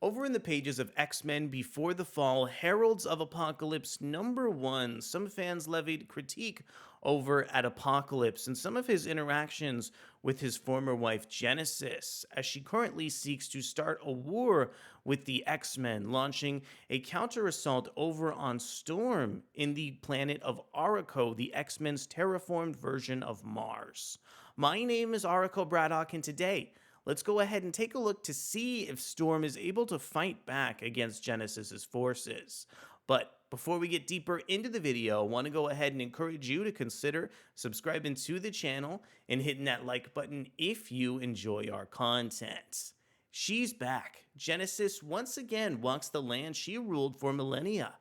Over in the pages of X-Men Before the Fall, Heralds of Apocalypse #1, some fans levied critique over at Apocalypse and some of his interactions with his former wife Genesis, as she currently seeks to start a war with the X-Men, launching a counter-assault over on Storm in the planet of Arakko, the X-Men's terraformed version of Mars. My name is Arakko Braddock, and today, let's go ahead and take a look to see if Storm is able to fight back against Genesis's forces. But before we get deeper into the video, I want to go ahead and encourage you to consider subscribing to the channel and hitting that like button if you enjoy our content. She's back. Genesis once again walks the land she ruled for millennia,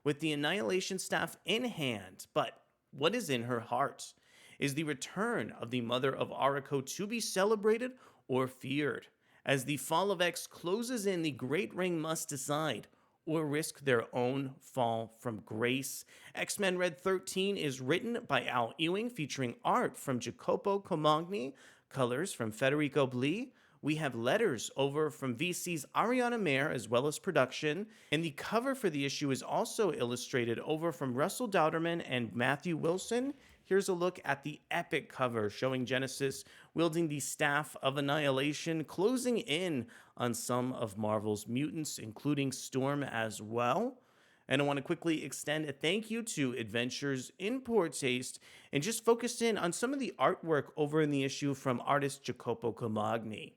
with the Annihilation Staff in hand. But what is in her heart? Is the return of the Mother of Arakko to be celebrated or feared? As the fall of X closes in, the Great Ring must decide or risk their own fall from grace. XMenRed 13 is written by Ewing, featuring art from Jacopo Camagni, colors from Federico Blee. We have letters over from VC's Ariana Maher, as well as production. And the cover for the issue is also illustrated over from Russell Dauterman and Matthew Wilson. Here's a look at the epic cover showing Genesis wielding the Staff of Annihilation, closing in on some of Marvel's mutants, including Storm as well. And I want to quickly extend a thank you to Adventures in Poor Taste and just focus in on some of the artwork over in the issue from artist Jacopo Camagni.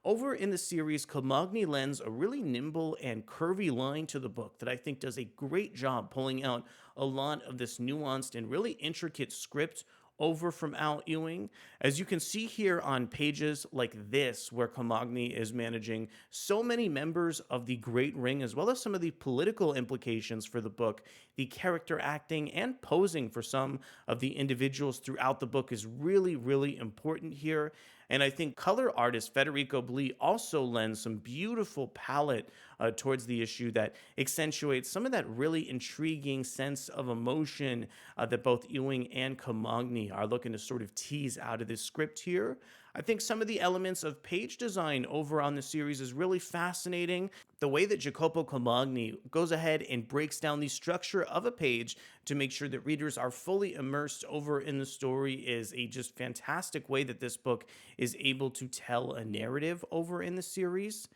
Over in the series, Camagni lends a really nimble and curvy line to the book that I think does a great job pulling out a lot of this nuanced and really intricate script over from Al Ewing. As you can see here on pages like this, where Camagni is managing so many members of the Great Ring, as well as some of the political implications for the book, the character acting and posing for some of the individuals throughout the book is really, really important here. And I think color artist Federico Blee also lends some beautiful palette towards the issue that accentuates some of that really intriguing sense of emotion that both Ewing and Camagni are looking to sort of tease out of this script here. I think some of the elements of page design over on the series is really fascinating. The way that Jacopo Camagni goes ahead and breaks down the structure of a page to make sure that readers are fully immersed over in the story is a just fantastic way that this book is able to tell a narrative over in the series.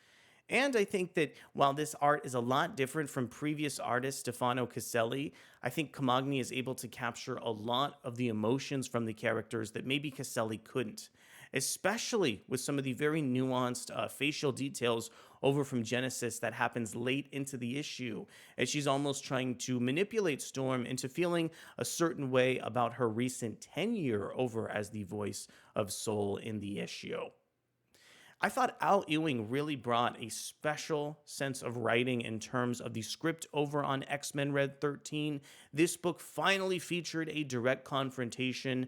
And I think that while this art is a lot different from previous artist Stefano Caselli, I think Camagni is able to capture a lot of the emotions from the characters that maybe Caselli couldn't, especially with some of the very nuanced facial details over from Genesis that happens late into the issue, as she's almost trying to manipulate Storm into feeling a certain way about her recent tenure over as the voice of Soul in the issue. I thought Al Ewing really brought a special sense of writing in terms of the script over on XMenRed 13. This book finally featured a direct confrontation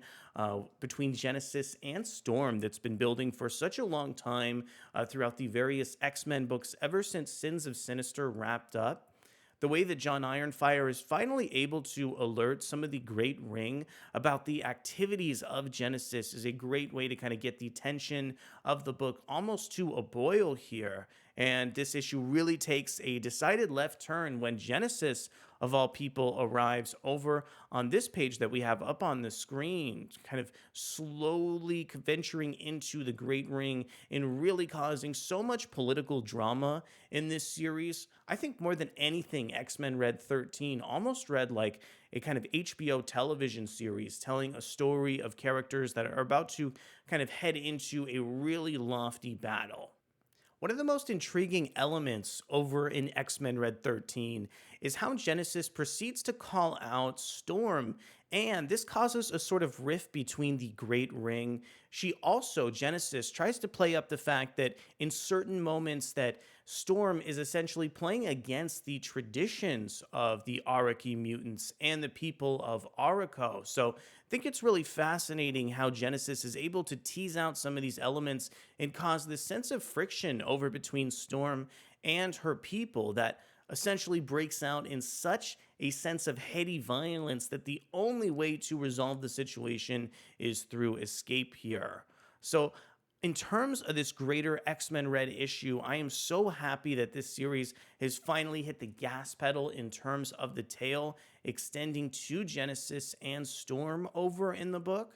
between Genesis and Storm that's been building for such a long time throughout the various X-Men books ever since Sins of Sinister wrapped up. The way that John Ironfire is finally able to alert some of the Great Ring about the activities of Genesis is a great way to kind of get the tension of the book almost to a boil here. And this issue really takes a decided left turn when Genesis, of all people, arrives over on this page that we have up on the screen, kind of slowly venturing into the Great Ring and really causing so much political drama in this series. I think more than anything, XMenRed 13 almost read like a kind of HBO television series telling a story of characters that are about to kind of head into a really lofty battle. One of the most intriguing elements over in XMenRed 13 is how Genesis proceeds to call out Storm, and this causes a sort of rift between the Great Ring. She also, Genesis, tries to play up the fact that in certain moments that Storm is essentially playing against the traditions of the Araki mutants and the people of Arakko. So I think it's really fascinating how Genesis is able to tease out some of these elements and cause this sense of friction over between Storm and her people that essentially breaks out in such a sense of heady violence that the only way to resolve the situation is through escape here. So In terms of this greater X-Men Red issue, I am so happy that this series has finally hit the gas pedal in terms of the tale extending to Genesis and Storm over in the book.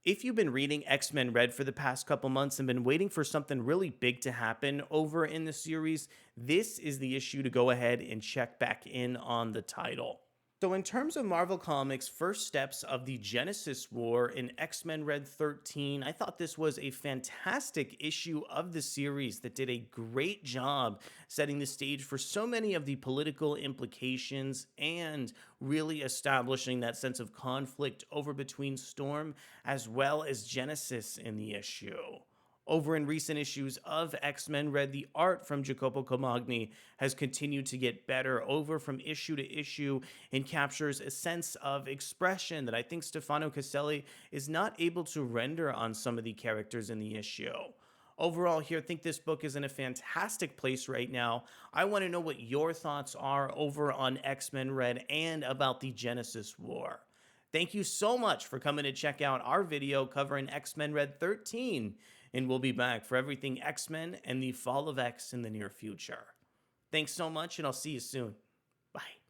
If you've been reading X-Men Red for the past couple months and been waiting for something really big to happen over in the series, this is the issue to go ahead and check back in on the title. So, in terms of Marvel Comics' first steps of the Genesis War in X-Men Red 13, I thought this was a fantastic issue of the series that did a great job setting the stage for so many of the political implications and really establishing that sense of conflict over between Storm as well as Genesis in the issue. Over in recent issues of X-Men Red, the art from Jacopo Camagni has continued to get better over from issue to issue and captures a sense of expression that I think Stefano Caselli is not able to render on some of the characters in the issue. Overall, here, I think this book is in a fantastic place right now. I want to know what your thoughts are over on X-Men Red and about the Genesis War. Thank you so much for coming to check out our video covering X-Men Red 13, and we'll be back for everything X-Men and the Fall of X in the near future. Thanks so much, and I'll see you soon. Bye.